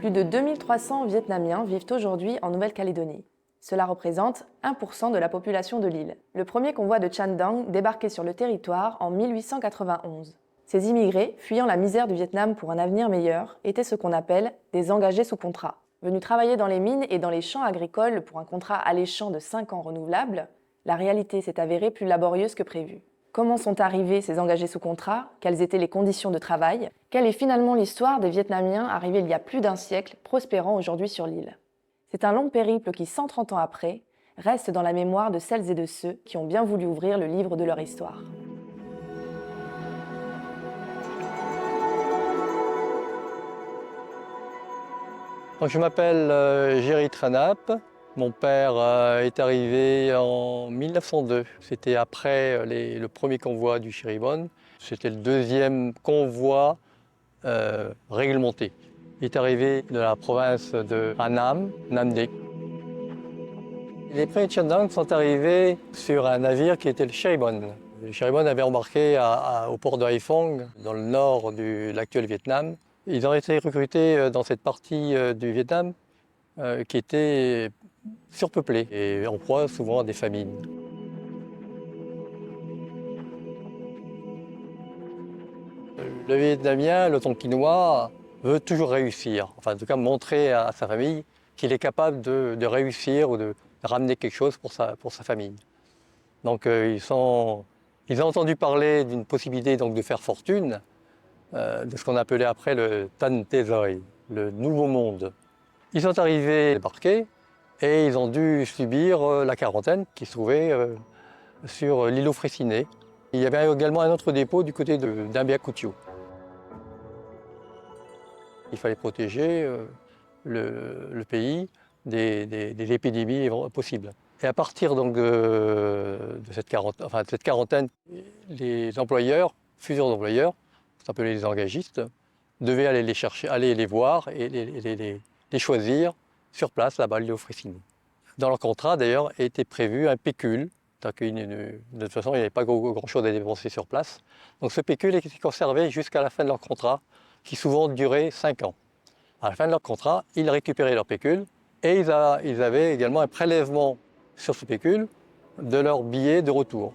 Plus de 2300 Vietnamiens vivent aujourd'hui en Nouvelle-Calédonie. Cela représente 1% de la population de l'île. Le premier convoi de Chan Dang débarquait sur le territoire en 1891. Ces immigrés, fuyant la misère du Vietnam pour un avenir meilleur, étaient ce qu'on appelle des engagés sous contrat. Venus travailler dans les mines et dans les champs agricoles pour un contrat alléchant de 5 ans renouvelable, la réalité s'est avérée plus laborieuse que prévu. Comment sont arrivés ces engagés sous contrat? Quelles étaient les conditions de travail? Quelle est finalement l'histoire des Vietnamiens arrivés il y a plus d'un siècle, prospérant aujourd'hui sur l'île? C'est un long périple qui, 130 ans après, reste dans la mémoire de celles et de ceux qui ont bien voulu ouvrir le livre de leur histoire. Donc, je m'appelle Géry Tranap. Mon père est arrivé en 1902. C'était après le premier convoi du Chéribon. C'était le deuxième convoi réglementé. Il est arrivé de la province de Annam, Nam Dek. Les premiers Chan Dang sont arrivés sur un navire qui était le Chéribon. Le Chéribon avait embarqué au port de Haiphong, dans le nord de l'actuel Vietnam. Ils ont été recrutés dans cette partie du Vietnam qui était surpeuplée et en proie souvent à des famines. Le Vietnamien, le Tonkinois, veut toujours réussir, enfin en tout cas montrer à sa famille qu'il est capable de réussir ou de ramener quelque chose pour sa famille. Donc ils ont entendu parler d'une possibilité donc, de faire fortune, de ce qu'on appelait après le Tan Te Soi, le nouveau monde. Ils sont arrivés débarqués et ils ont dû subir la quarantaine qui se trouvait sur l'îlot Fraissinet. Il y avait également un autre dépôt du côté d'Ambiakutiu. Il fallait protéger le pays des épidémies possibles. Et à partir donc, de cette quarantaine, les employeurs, fusions d'employeurs, s'appelait les engagistes, devaient aller les chercher, aller les voir et les choisir sur place, là-bas, à l'îlot Fraissinet. Dans leur contrat, d'ailleurs, était prévu un pécule. De toute façon, il n'y avait pas grand-chose à dépenser sur place. Donc ce pécule était conservé jusqu'à la fin de leur contrat, qui souvent durait 5 ans. À la fin de leur contrat, ils récupéraient leur pécule et ils avaient également un prélèvement sur ce pécule de leur billet de retour.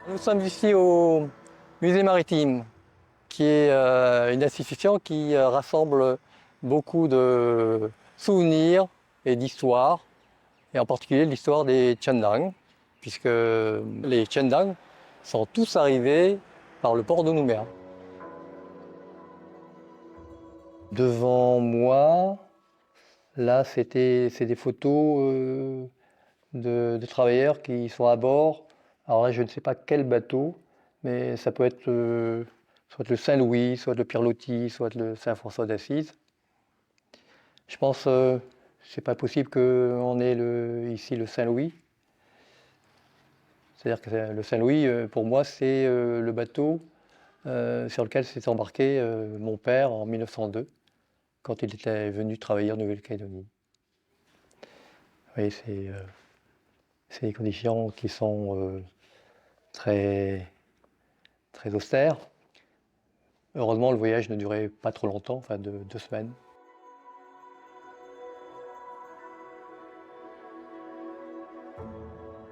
Nous sommes ici au musée maritime, qui est une institution qui rassemble beaucoup de souvenirs et d'histoires, et en particulier l'histoire des Chan Dang, puisque les Chan Dang sont tous arrivés par le port de Nouméa. Devant moi, là, c'est des photos de travailleurs qui sont à bord. Alors là, je ne sais pas quel bateau, mais ça peut être soit le Saint-Louis, soit le Pierre-Loti, soit le Saint-François d'Assise. Je pense que c'est pas possible qu'on ait ici le Saint-Louis. C'est-à-dire que le Saint-Louis, pour moi, c'est le bateau sur lequel s'est embarqué mon père en 1902, quand il était venu travailler en Nouvelle-Calédonie. Oui, c'est des conditions qui sont très, très austères. Heureusement, le voyage ne durait pas trop longtemps, enfin 2 semaines.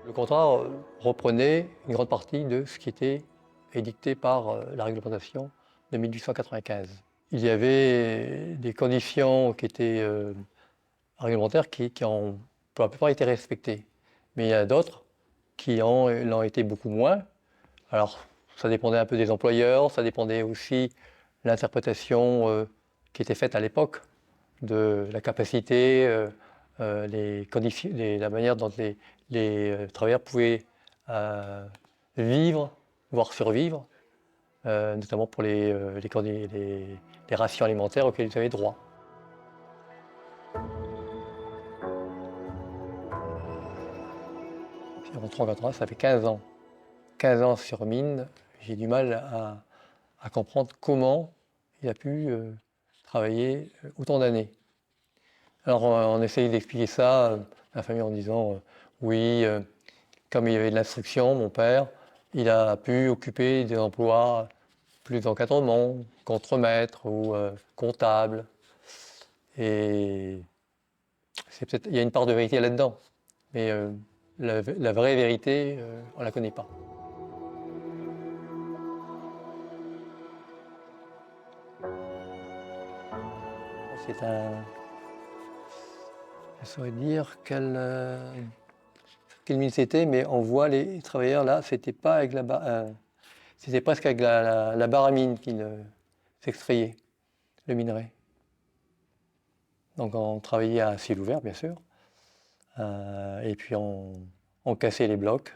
Le contrat reprenait une grande partie de ce qui était édicté par la réglementation de 1895. Il y avait des conditions qui étaient réglementaires qui ont pour la plupart été respectées. Mais il y en a d'autres qui l'ont été beaucoup moins. Alors, ça dépendait un peu des employeurs, ça dépendait aussi de l'interprétation qui était faite à l'époque de la capacité, la manière dont les travailleurs pouvaient vivre, voire survivre, notamment pour les rations alimentaires auxquelles ils avaient droit. Puis en 1933, ça fait 15 ans. 15 ans sur mine, j'ai du mal à comprendre comment il a pu travailler autant d'années. Alors on essaye d'expliquer ça à la famille en disant Oui, comme il y avait de l'instruction, mon père, il a pu occuper des emplois plus d'encadrement, contremaître ou comptable. Et il y a une part de vérité là-dedans. Mais la vraie vérité, on ne la connaît pas. C'est un... Je saurais dire quelle mine c'était, mais on voit les travailleurs là, c'était pas avec c'était presque avec la barre à mine qu'ils s'extrayaient le minerai. Donc on travaillait à ciel ouvert, bien sûr, et puis on cassait les blocs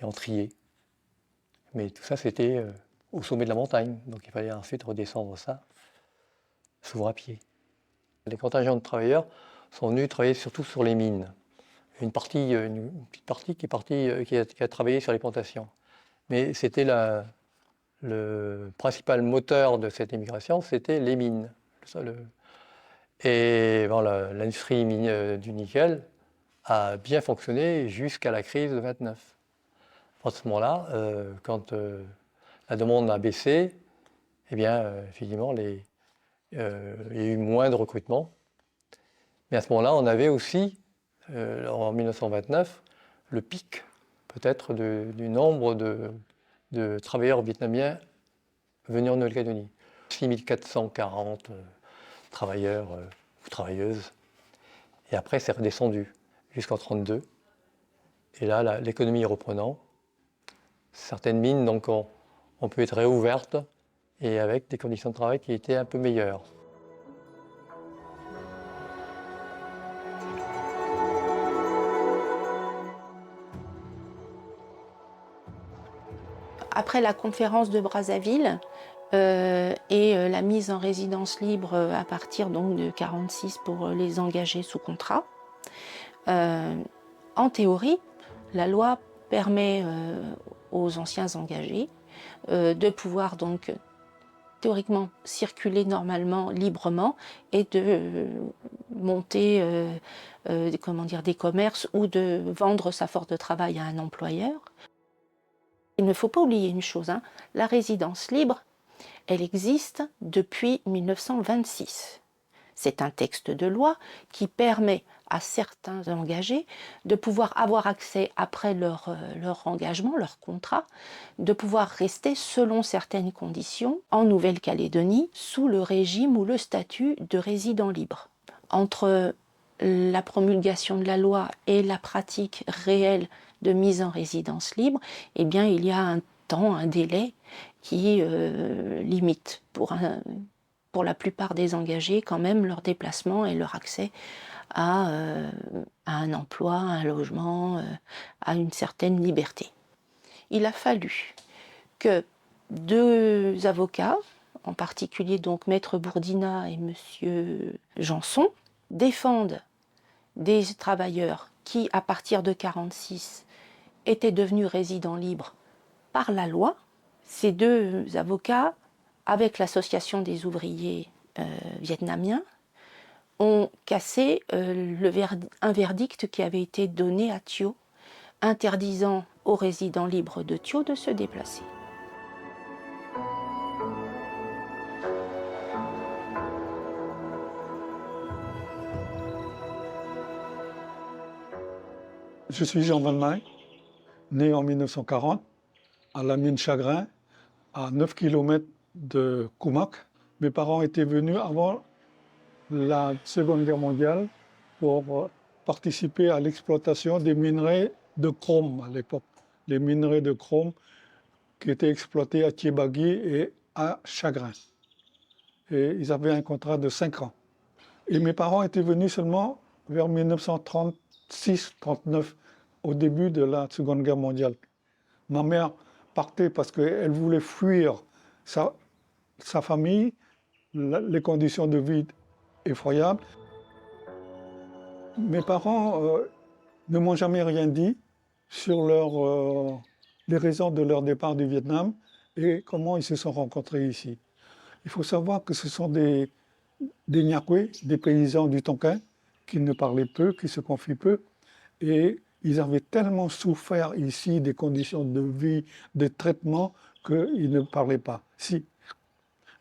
et on triait. Mais tout ça, c'était au sommet de la montagne, donc il fallait ensuite redescendre ça, souvent à pied. Les contingents de travailleurs sont venus travailler surtout sur les mines. Une petite partie qui est partie, qui a travaillé sur les plantations. Mais c'était le principal moteur de cette émigration, c'était les mines. Et bon, l'industrie du nickel a bien fonctionné jusqu'à la crise de 29. À ce moment-là, quand la demande a baissé, eh bien, effectivement, il y a eu moins de recrutement. Mais à ce moment-là, on avait aussi, en 1929, le pic peut-être du nombre de travailleurs vietnamiens venus en Nouvelle-Calédonie. 6440 travailleurs ou travailleuses. Et après, c'est redescendu jusqu'en 1932. Et là, l'économie reprenant, certaines mines donc, ont pu être réouvertes et avec des conditions de travail qui étaient un peu meilleures. Après la conférence de Brazzaville la mise en résidence libre à partir donc de 1946 pour les engagés sous contrat, en théorie, la loi permet aux anciens engagés de pouvoir donc théoriquement circuler normalement, librement, et de monter des commerces ou de vendre sa force de travail à un employeur. Il ne faut pas oublier une chose, la résidence libre, elle existe depuis 1926. C'est un texte de loi qui permet à certains engagés de pouvoir avoir accès après leur engagement, leur contrat, de pouvoir rester selon certaines conditions en Nouvelle-Calédonie sous le régime ou le statut de résident libre. Entre la promulgation de la loi et la pratique réelle de mise en résidence libre, eh bien, il y a un temps, un délai qui limite pour la plupart des engagés quand même leur déplacement et leur accès à un emploi, à un logement, à une certaine liberté. Il a fallu que deux avocats, en particulier donc Maître Bourdina et Monsieur Janson, défendent des travailleurs qui, à partir de 1946, étaient devenus résidents libres par la loi. Ces deux avocats, avec l'association des ouvriers vietnamiens, ont cassé un verdict qui avait été donné à Thio, interdisant aux résidents libres de Thio de se déplacer. Je suis Jean Van Meij, né en 1940 à la mine Chagrin, à 9 km de Koumak. Mes parents étaient venus avant la Seconde Guerre mondiale pour participer à l'exploitation des minerais de chrome à l'époque. Les minerais de chrome qui étaient exploités à Thiébagui et à Chagrin. Et ils avaient un contrat de 5 ans. Et mes parents étaient venus seulement vers 1936-39, au début de la Seconde Guerre mondiale. Ma mère partait parce qu'elle voulait fuir sa famille, les conditions de vie effroyables. Mes parents ne m'ont jamais rien dit sur les raisons de leur départ du Vietnam et comment ils se sont rencontrés ici. Il faut savoir que ce sont des Nyakwe, des paysans du Tonkin, qui ne parlaient peu, qui se confient peu, et Ils avaient tellement souffert ici des conditions de vie, des traitements, qu'ils ne parlaient pas. Si,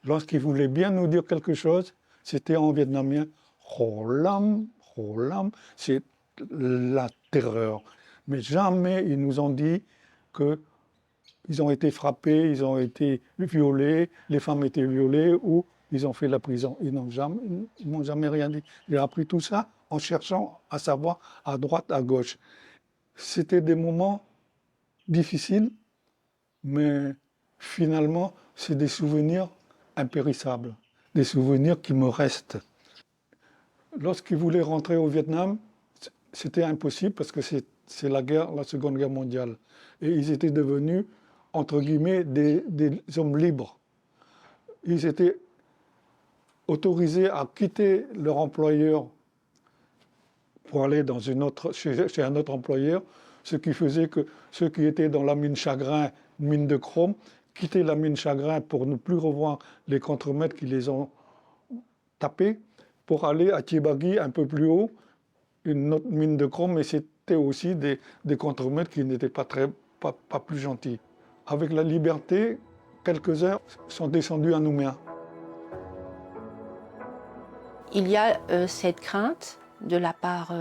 lorsqu'ils voulaient bien nous dire quelque chose, c'était en vietnamien Rolam, Rolam, c'est la terreur. Mais jamais ils nous ont dit qu'ils ont été frappés, ils ont été violés, les femmes étaient violées ou ils ont fait la prison. Ils m'ont jamais rien dit. J'ai appris tout ça en cherchant à savoir à droite, à gauche. C'était des moments difficiles, mais finalement, c'est des souvenirs impérissables, des souvenirs qui me restent. Lorsqu'ils voulaient rentrer au Vietnam, c'était impossible parce que c'est la Seconde Guerre mondiale. Et ils étaient devenus, entre guillemets, des hommes libres. Ils étaient autorisés à quitter leur employeur pour aller dans chez un autre employeur, ce qui faisait que ceux qui étaient dans la mine Chagrin, mine de chrome, quittaient la mine Chagrin pour ne plus revoir les contremaîtres qui les ont tapés, pour aller à Thiebagui, un peu plus haut, une autre mine de chrome, mais c'était aussi des contremaîtres qui n'étaient pas plus gentils. Avec la liberté, quelques-uns sont descendus à Nouméa. Il y a cette crainte de la part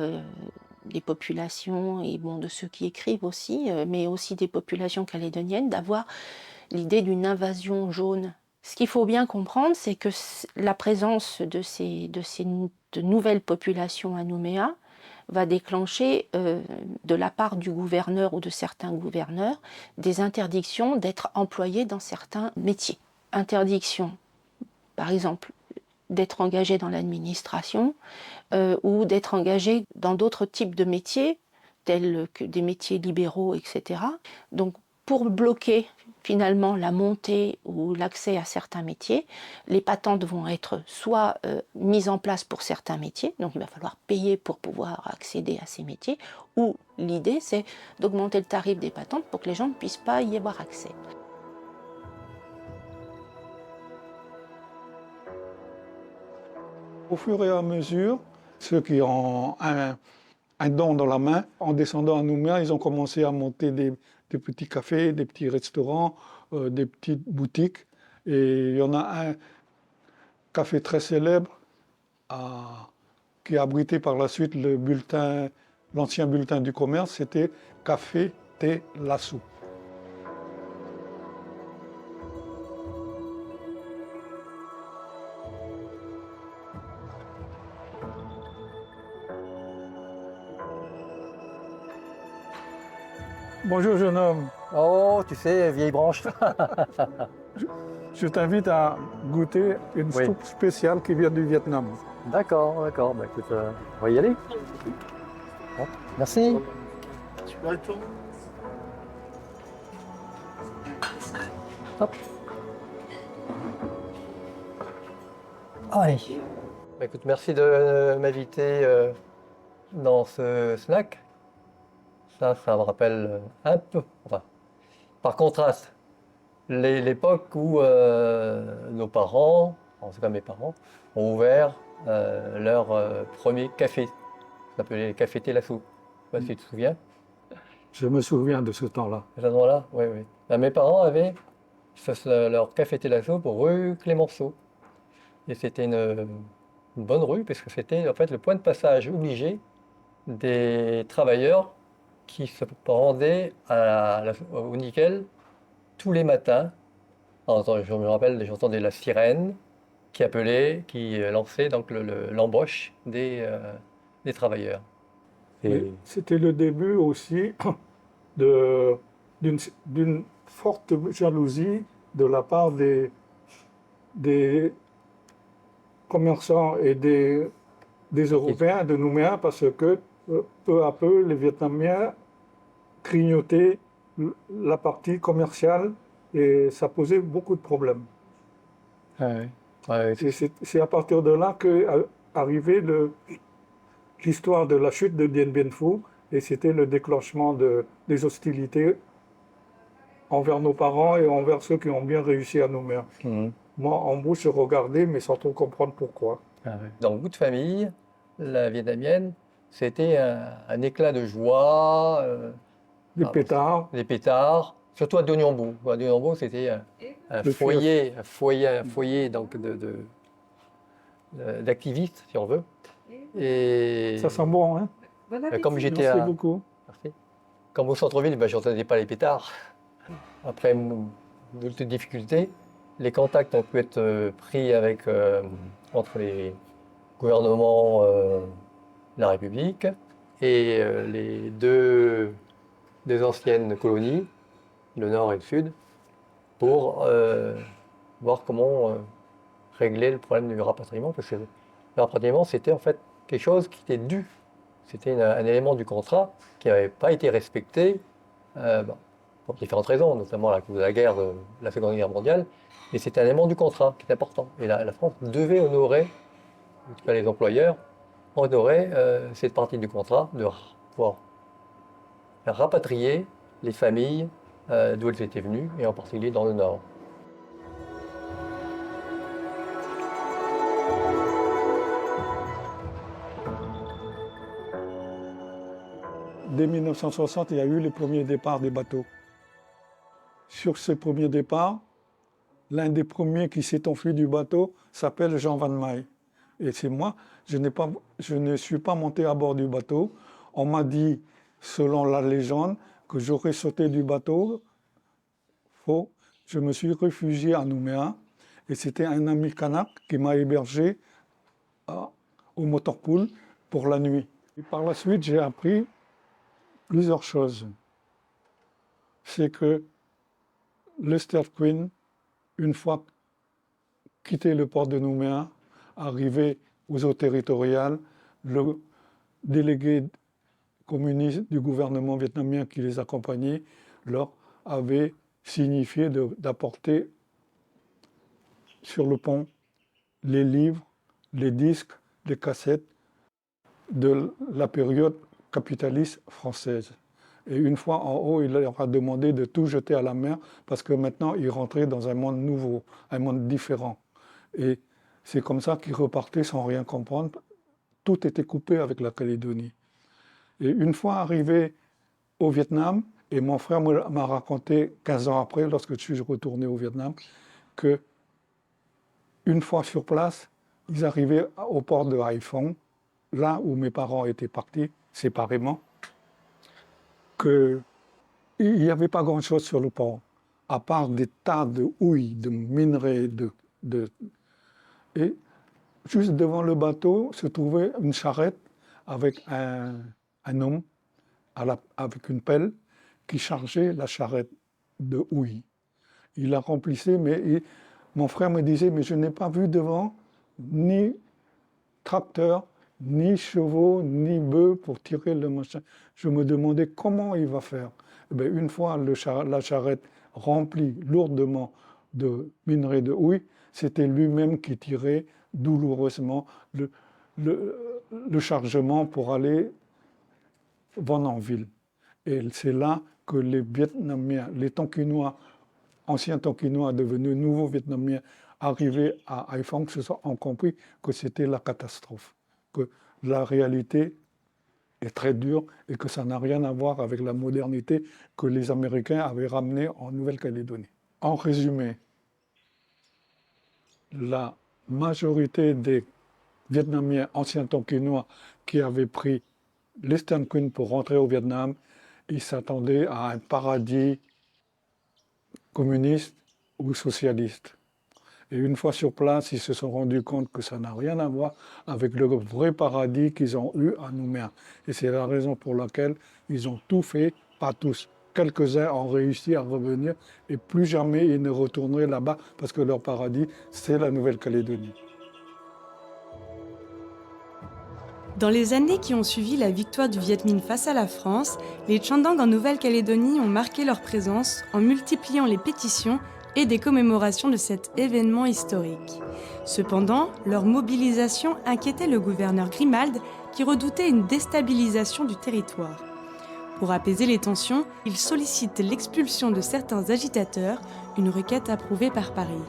des populations et bon, de ceux qui écrivent aussi, mais aussi des populations calédoniennes, d'avoir l'idée d'une invasion jaune. Ce qu'il faut bien comprendre, c'est que la présence de nouvelles populations à Nouméa va déclencher de la part du gouverneur ou de certains gouverneurs des interdictions d'être employés dans certains métiers. Interdiction, par exemple, d'être engagé dans l'administration ou d'être engagé dans d'autres types de métiers, tels que des métiers libéraux, etc. Donc, pour bloquer finalement la montée ou l'accès à certains métiers, les patentes vont être soit mises en place pour certains métiers, donc il va falloir payer pour pouvoir accéder à ces métiers, ou l'idée c'est d'augmenter le tarif des patentes pour que les gens ne puissent pas y avoir accès. Au fur et à mesure, ceux qui ont un don dans la main, en descendant à Nouméa, ils ont commencé à monter des petits cafés, des petits restaurants, des petites boutiques. Et il y en a un café très célèbre qui a abrité par la suite l'ancien bulletin du commerce, c'était Café Thé Lassou. Bonjour jeune homme. Oh, tu sais, vieille branche. Je t'invite à goûter une soupe spéciale qui vient du Vietnam. D'accord, d'accord. Bah, écoute, on va y aller. Bon, merci. Hop. Allez. Bah, écoute, merci de m'inviter dans ce snack. Ça me rappelle un peu, enfin, par contraste, l'époque où nos parents, en tout cas mes parents, ont ouvert leur premier café. Ça s'appelait Café Thé Lassou. Je ne sais pas si tu te souviens. Je me souviens de ce temps-là. À ce moment-là, oui, oui. Ben, mes parents avaient leur Café Thé Lassou pour rue Clémenceau. Et c'était une bonne rue, parce que c'était en fait le point de passage obligé des travailleurs qui se rendaient au nickel tous les matins. Alors, je me rappelle, j'entendais la sirène qui appelait, qui lançait donc l'embauche des travailleurs. C'était le début aussi d'une forte jalousie de la part des commerçants et des Européens de Nouméa, parce que peu à peu, les Vietnamiens grignotaient la partie commerciale et ça posait beaucoup de problèmes. Ah oui. Ouais, c'est à partir de là qu'est arrivée l'histoire de la chute de Dien Bien Phu, et c'était le déclenchement des hostilités envers nos parents et envers ceux qui ont bien réussi à Nouméa. Moi, en bouche, je regardais, mais sans trop comprendre pourquoi. Ah oui. Dans beaucoup de familles, la vietnamienne c'était un éclat de joie, Des pétards. des pétards, surtout à Donyambo. À Donyambo, c'était un foyer donc d'activistes, si on veut. Et Ça sent bon, hein? comme j'étais Merci beaucoup. Merci. Comme au centre-ville, je n'entendais pas les pétards. Après moult difficultés, les contacts ont pu être pris entre les gouvernements de la République et les deux anciennes colonies, le Nord et le Sud, pour voir comment régler le problème du rapatriement. Parce que le rapatriement, c'était en fait quelque chose qui était dû. C'était un élément du contrat qui n'avait pas été respecté pour différentes raisons, notamment à cause de la guerre, de la Seconde Guerre mondiale. Mais c'était un élément du contrat qui est important. Et la France devait honorer, en tout cas les employeurs, honorer cette partie du contrat de pouvoir rapatrier les familles d'où elles étaient venues, et en particulier dans le Nord. Dès 1960, il y a eu les premiers départs des bateaux. Sur ces premiers départs, l'un des premiers qui s'est enfui du bateau s'appelle Jean Van Maille. Et c'est moi, je ne suis pas monté à bord du bateau. On m'a dit, selon la légende, que j'aurais sauté du bateau. Faux. Je me suis réfugié à Nouméa et c'était un ami kanak qui m'a hébergé au motorpool pour la nuit. Et par la suite, j'ai appris plusieurs choses. C'est que l'Ester Queen, une fois quitté le port de Nouméa, arrivé aux eaux territoriales, le délégué communiste du gouvernement vietnamien qui les accompagnait leur avait signifié d'apporter sur le pont les livres, les disques, les cassettes de la période capitaliste française. Et une fois en haut, il leur a demandé de tout jeter à la mer parce que maintenant, ils rentraient dans un monde nouveau, un monde différent. Et c'est comme ça qu'ils repartaient sans rien comprendre. Tout était coupé avec la Calédonie. Et une fois arrivé au Vietnam, et mon frère m'a raconté 15 ans après, lorsque je suis retourné au Vietnam, que une fois sur place, ils arrivaient au port de Haiphong, là où mes parents étaient partis séparément, qu'il n'y avait pas grand-chose sur le port, à part des tas de houille, de minerais, et juste devant le bateau se trouvait une charrette avec un homme avec une pelle qui chargeait la charrette de houille. Il la remplissait, mais mon frère me disait, mais je n'ai pas vu devant ni tracteur, ni chevaux, ni bœufs pour tirer le machin. Je me demandais comment il va faire. Eh bien, une fois la charrette remplie lourdement de minerais de houille, c'était lui-même qui tirait douloureusement le chargement pour aller vendre en ville. Et c'est là que les Vietnamiens, les Tonkinois, anciens Tonkinois devenus nouveaux Vietnamiens, arrivés à Haiphong, ont compris que c'était la catastrophe, que la réalité est très dure et que ça n'a rien à voir avec la modernité que les Américains avaient ramenée en Nouvelle-Calédonie. En résumé, la majorité des Vietnamiens anciens Tonkinois qui avaient pris l'Eastern Queen pour rentrer au Vietnam, ils s'attendaient à un paradis communiste ou socialiste. Et une fois sur place, ils se sont rendus compte que ça n'a rien à voir avec le vrai paradis qu'ils ont eu à Nouméa. Et c'est la raison pour laquelle ils ont tout fait, pas tous. Quelques-uns ont réussi à revenir et plus jamais ils ne retourneraient là-bas parce que leur paradis, c'est la Nouvelle-Calédonie. Dans les années qui ont suivi la victoire du Viet Minh face à la France, les Tchang-Dang en Nouvelle-Calédonie ont marqué leur présence en multipliant les pétitions et des commémorations de cet événement historique. Cependant, leur mobilisation inquiétait le gouverneur Grimald qui redoutait une déstabilisation du territoire. Pour apaiser les tensions, il sollicite l'expulsion de certains agitateurs, une requête approuvée par Paris.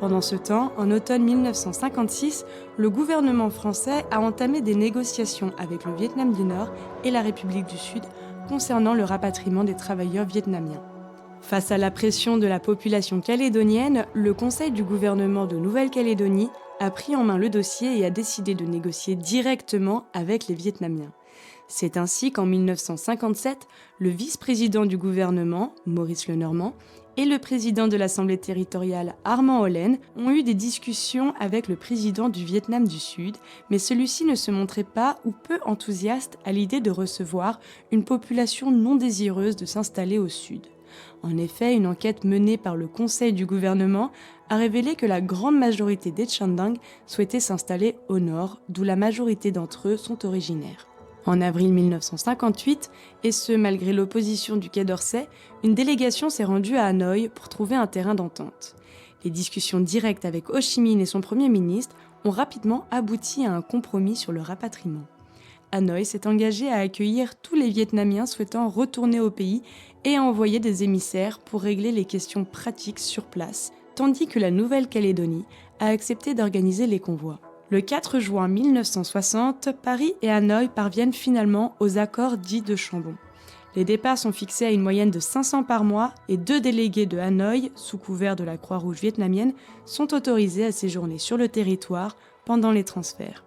Pendant ce temps, en automne 1956, le gouvernement français a entamé des négociations avec le Vietnam du Nord et la République du Sud concernant le rapatriement des travailleurs vietnamiens. Face à la pression de la population calédonienne, le Conseil du gouvernement de Nouvelle-Calédonie a pris en main le dossier et a décidé de négocier directement avec les Vietnamiens. C'est ainsi qu'en 1957, le vice-président du gouvernement, Maurice Lenormand, et le président de l'Assemblée territoriale, Armand Hollen, ont eu des discussions avec le président du Vietnam du Sud, mais celui-ci ne se montrait pas ou peu enthousiaste à l'idée de recevoir une population non désireuse de s'installer au Sud. En effet, une enquête menée par le Conseil du gouvernement a révélé que la grande majorité des Tchadang souhaitaient s'installer au nord, d'où la majorité d'entre eux sont originaires. En avril 1958, et ce malgré l'opposition du Quai d'Orsay, une délégation s'est rendue à Hanoï pour trouver un terrain d'entente. Les discussions directes avec Ho Chi Minh et son Premier ministre ont rapidement abouti à un compromis sur le rapatriement. Hanoï s'est engagé à accueillir tous les Vietnamiens souhaitant retourner au pays et à envoyer des émissaires pour régler les questions pratiques sur place, tandis que la Nouvelle-Calédonie a accepté d'organiser les convois. Le 4 juin 1960, Paris et Hanoï parviennent finalement aux accords dits de Chambon. Les départs sont fixés à une moyenne de 500 par mois et 2 délégués de Hanoï, sous couvert de la Croix-Rouge vietnamienne, sont autorisés à séjourner sur le territoire pendant les transferts.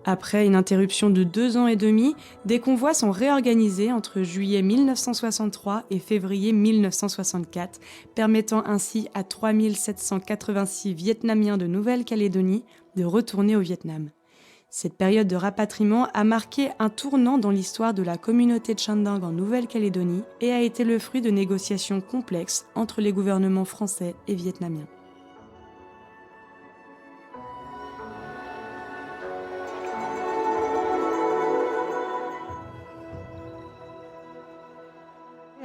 Après une interruption de 2 ans et demi, des convois sont réorganisés entre juillet 1963 et février 1964, permettant ainsi à 3 786 Vietnamiens de Nouvelle-Calédonie de retourner au Vietnam. Cette période de rapatriement a marqué un tournant dans l'histoire de la communauté Tchadang en Nouvelle-Calédonie et a été le fruit de négociations complexes entre les gouvernements français et vietnamiens.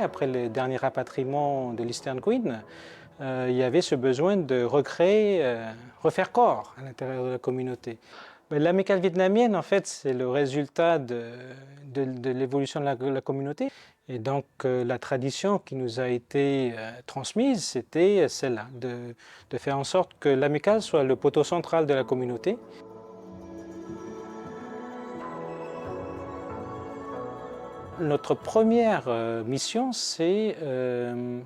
Après le dernier rapatriement de l'Eastern Queen, il y avait ce besoin de refaire corps à l'intérieur de la communauté. L'amicale vietnamienne, en fait, c'est le résultat de l'évolution de la communauté. Et donc, la tradition qui nous a été transmise, c'était celle-là, de faire en sorte que l'amicale soit le poteau central de la communauté. Notre première mission, c'est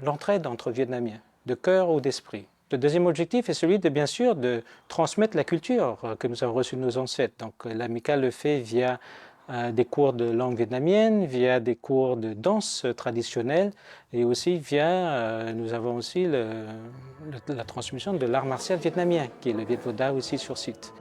l'entraide entre Vietnamiens, de cœur ou d'esprit. Le deuxième objectif est celui de, bien sûr, de transmettre la culture que nous avons reçue de nos ancêtres. Donc l'amicale le fait via des cours de langue vietnamienne, via des cours de danse traditionnelle et aussi via, nous avons aussi la transmission de l'art martial vietnamien, qui est le Viet Vo Da aussi sur site.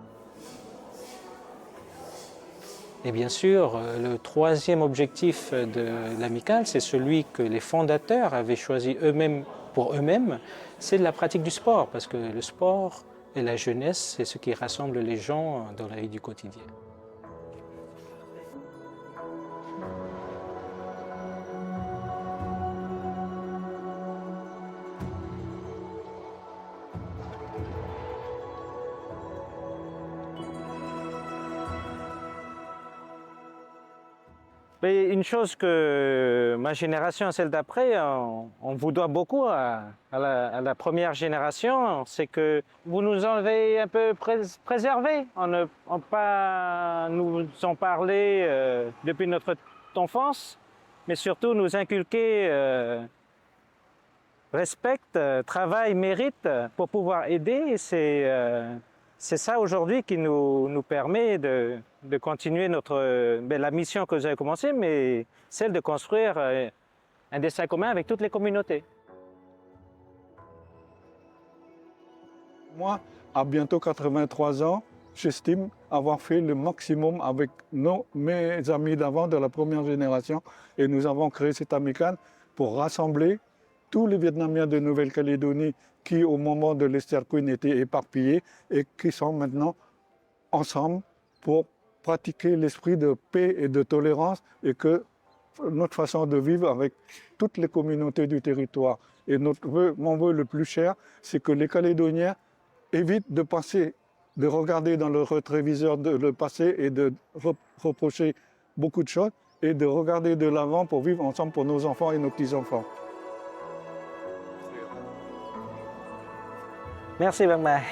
Et bien sûr, le troisième objectif de l'amicale, c'est celui que les fondateurs avaient choisi eux-mêmes pour eux-mêmes, c'est la pratique du sport, parce que le sport et la jeunesse, c'est ce qui rassemble les gens dans la vie du quotidien. Mais une chose que ma génération et celle d'après, on vous doit beaucoup à la première génération, c'est que vous nous avez un peu préservés. On n'a pas nous en parlé depuis notre enfance, mais surtout nous inculquer respect, travail, mérite pour pouvoir aider. C'est ça aujourd'hui qui nous permet de continuer la mission que vous avez commencée, mais celle de construire un destin commun avec toutes les communautés. Moi, à bientôt 83 ans, j'estime avoir fait le maximum avec mes amis d'avant, de la première génération, et nous avons créé cette amicale pour rassembler tous les Vietnamiens de Nouvelle-Calédonie qui, au moment de l'Eastern Queen, étaient éparpillés et qui sont maintenant ensemble pour pratiquer l'esprit de paix et de tolérance et que notre façon de vivre avec toutes les communautés du territoire. Et mon vœu le plus cher, c'est que les Calédoniens évitent de regarder dans le rétroviseur le passé et de reprocher beaucoup de choses et de regarder de l'avant pour vivre ensemble pour nos enfants et nos petits-enfants. Merci, bye bye.